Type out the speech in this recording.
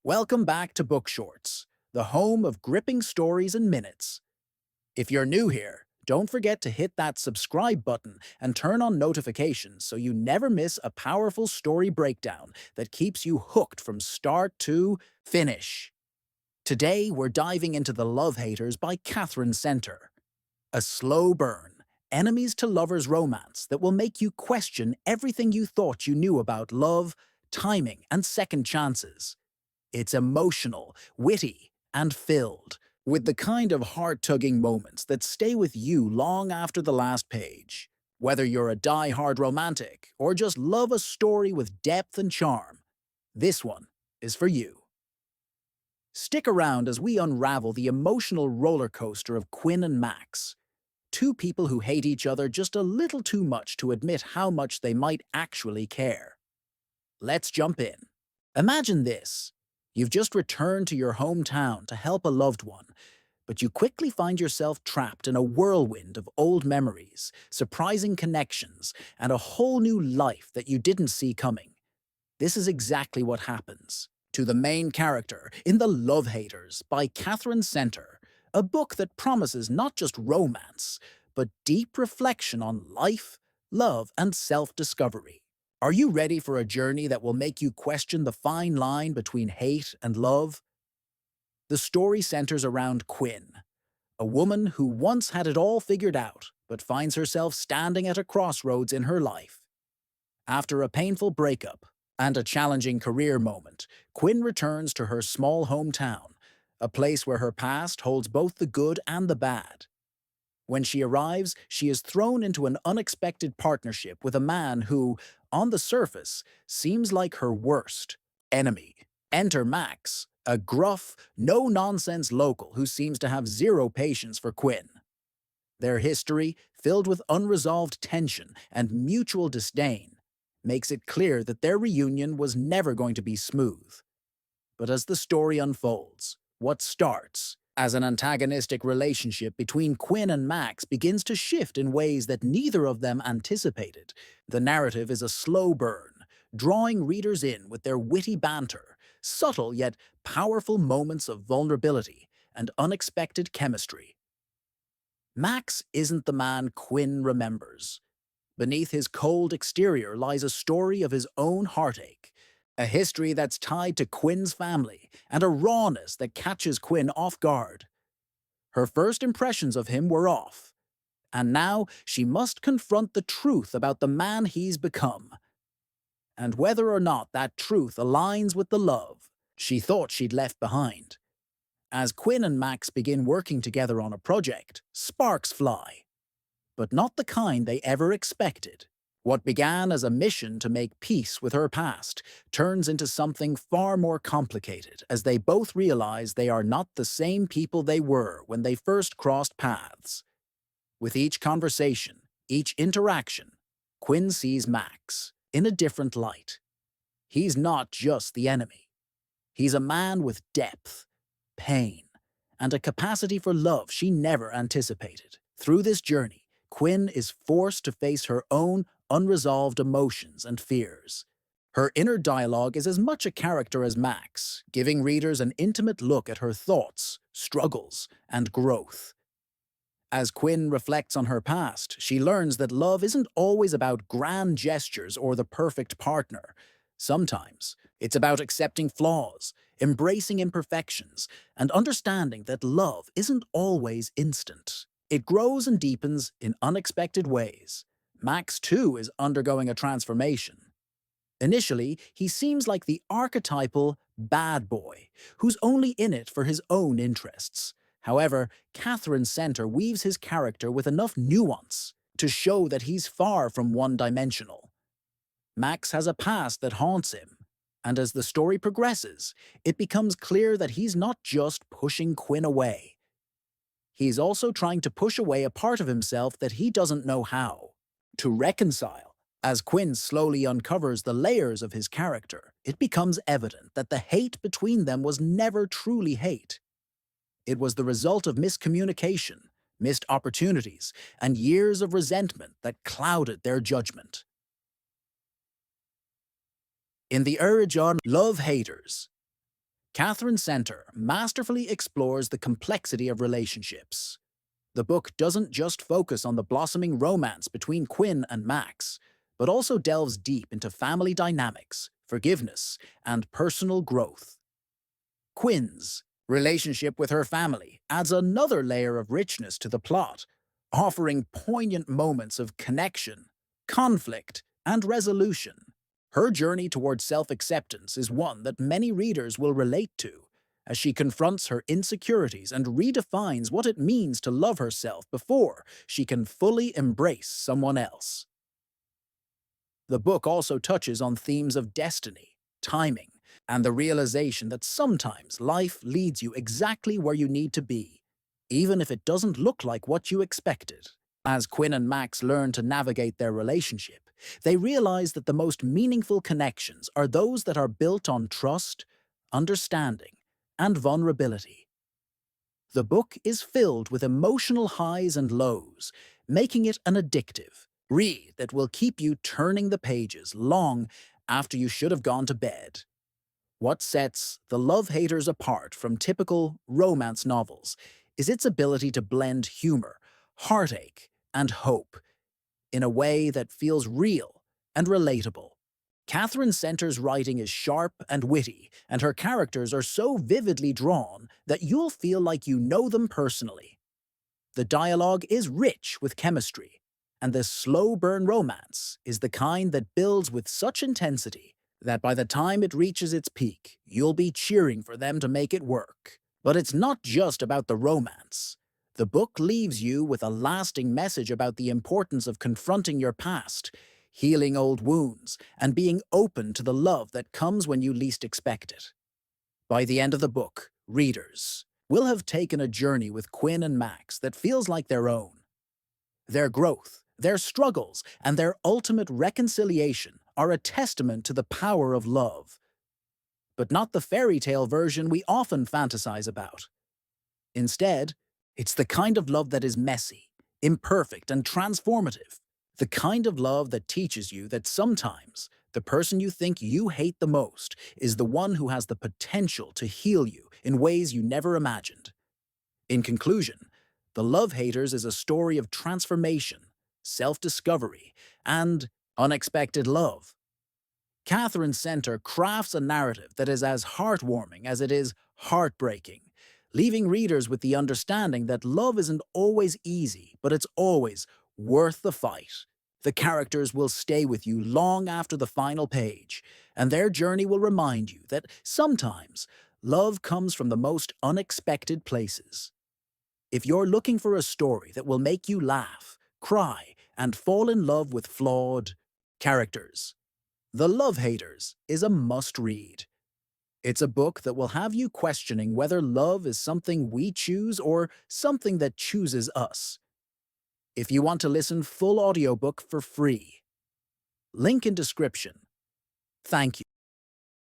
Welcome back to Bookshortz, the home of gripping stories in minutes. If you're new here, don't forget to hit that subscribe button and turn on notifications so you never miss a powerful story breakdown that keeps you hooked from start to finish. Today, we're diving into The Love Haters by Katherine Center, a slow burn, enemies to lovers romance that will make you question everything you thought you knew about love, timing, and second chances. It's emotional, witty, and filled with the kind of heart-tugging moments that stay with you long after the last page. Whether you're a die-hard romantic or just love a story with depth and charm, this one is for you. Stick around as we unravel the emotional roller coaster of Quinn and Max, two people who hate each other just a little too much to admit how much they might actually care. Let's jump in. Imagine this. You've just returned to your hometown to help a loved one, but you quickly find yourself trapped in a whirlwind of old memories, surprising connections, and a whole new life that you didn't see coming. This is exactly what happens to the main character in The Love Haters by Katherine Center, a book that promises not just romance, but deep reflection on life, love, and self-discovery. Are you ready for a journey that will make you question the fine line between hate and love? The story centers around Quinn, a woman who once had it all figured out, but finds herself standing at a crossroads in her life. After a painful breakup and a challenging career moment, Quinn returns to her small hometown, a place where her past holds both the good and the bad. When she arrives, she is thrown into an unexpected partnership with a man who, on the surface, seems like her worst enemy. Enter Max, a gruff, no-nonsense local who seems to have zero patience for Quinn. Their history, filled with unresolved tension and mutual disdain, makes it clear that their reunion was never going to be smooth. But as the story unfolds, what starts as an antagonistic relationship between Quinn and Max begins to shift in ways that neither of them anticipated. The narrative is a slow burn, drawing readers in with their witty banter, subtle yet powerful moments of vulnerability, and unexpected chemistry. Max isn't the man Quinn remembers. Beneath his cold exterior lies a story of his own heartache, a history that's tied to Quinn's family, and a rawness that catches Quinn off guard. Her first impressions of him were off, and now she must confront the truth about the man he's become. And whether or not that truth aligns with the love she thought she'd left behind. As Quinn and Max begin working together on a project, sparks fly. But not the kind they ever expected. What began as a mission to make peace with her past turns into something far more complicated as they both realize they are not the same people they were when they first crossed paths. With each conversation, each interaction, Quinn sees Max in a different light. He's not just the enemy. He's a man with depth, pain, and a capacity for love she never anticipated. Through this journey, Quinn is forced to face her own unresolved emotions and fears. Her inner dialogue is as much a character as Max, giving readers an intimate look at her thoughts, struggles, and growth. As Quinn reflects on her past, she learns that love isn't always about grand gestures or the perfect partner. Sometimes, it's about accepting flaws, embracing imperfections, and understanding that love isn't always instant. It grows and deepens in unexpected ways. Max, too, is undergoing a transformation. Initially, he seems like the archetypal bad boy, who's only in it for his own interests. However, Katherine Center weaves his character with enough nuance to show that he's far from one-dimensional. Max has a past that haunts him, and as the story progresses, it becomes clear that he's not just pushing Quinn away. He's also trying to push away a part of himself that he doesn't know how to reconcile. As Quinn slowly uncovers the layers of his character, it becomes evident that the hate between them was never truly hate. It was the result of miscommunication, missed opportunities, and years of resentment that clouded their judgment. In the urge on Love Haters, Katherine Center masterfully explores the complexity of relationships. The book doesn't just focus on the blossoming romance between Quinn and Max, but also delves deep into family dynamics, forgiveness, and personal growth. Quinn's relationship with her family adds another layer of richness to the plot, offering poignant moments of connection, conflict, and resolution. Her journey towards self-acceptance is one that many readers will relate to, as she confronts her insecurities and redefines what it means to love herself before she can fully embrace someone else. The book also touches on themes of destiny, timing, and the realization that sometimes life leads you exactly where you need to be, even if it doesn't look like what you expected. As Quinn and Max learn to navigate their relationship, they realize that the most meaningful connections are those that are built on trust, understanding, and vulnerability. The book is filled with emotional highs and lows, making it an addictive read that will keep you turning the pages long after you should have gone to bed. What sets The Love Haters apart from typical romance novels is its ability to blend humor, heartache, and hope in a way that feels real and relatable. Katherine Center's writing is sharp and witty, and her characters are so vividly drawn that you'll feel like you know them personally. The dialogue is rich with chemistry, and the slow-burn romance is the kind that builds with such intensity that by the time it reaches its peak, you'll be cheering for them to make it work. But it's not just about the romance. The book leaves you with a lasting message about the importance of confronting your past, healing old wounds, and being open to the love that comes when you least expect it. By the end of the book, readers will have taken a journey with Quinn and Max that feels like their own. Their growth, their struggles, and their ultimate reconciliation are a testament to the power of love. But not the fairy tale version we often fantasize about. Instead, it's the kind of love that is messy, imperfect, and transformative. The kind of love that teaches you that sometimes the person you think you hate the most is the one who has the potential to heal you in ways you never imagined. In conclusion, The Love Haters is a story of transformation, self-discovery, and unexpected love. Katherine Center crafts a narrative that is as heartwarming as it is heartbreaking, leaving readers with the understanding that love isn't always easy, but it's always worth the fight. The characters will stay with you long after the final page, and their journey will remind you that sometimes love comes from the most unexpected places. If you're looking for a story that will make you laugh, cry, and fall in love with flawed characters, The Love Haters is a must-read. It's a book that will have you questioning whether love is something we choose or something that chooses us. If you want to listen full audiobook for free, link in description. Thank you.